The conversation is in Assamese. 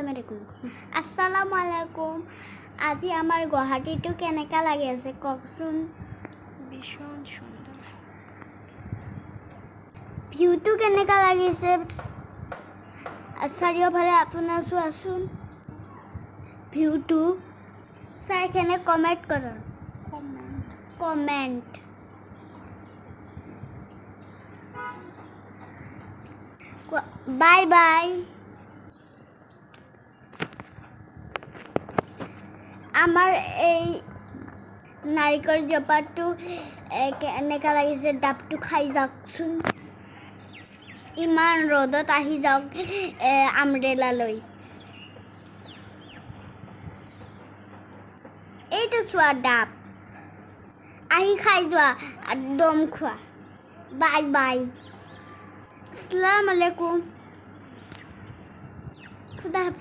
আসসালামু আলাইকুম। আজি আমাৰ গুৱাহাটীটো কেনেকা লাগি আছে কওকচোন। ভীষণ সুন্দৰ। ভিউটো কেনেকা লাগিছে চাৰিওফালে আপোনাৰ চোৱাচোন ভিউটো চাই কেনে কমেণ্ট কৰক। Comment bye bye. আমাৰ এই নাৰিকল জোপাটো কেনেকা লাগিছে ডাবটো খাই যাওকচোন। ইমান ৰ'দত আহি যাওক আমব্ৰেলা লৈ। এইটো চোৱা ডাব আহি খাই যোৱা দম খোৱা। Bye bye. আসসালামু আলাইকুম। খুদা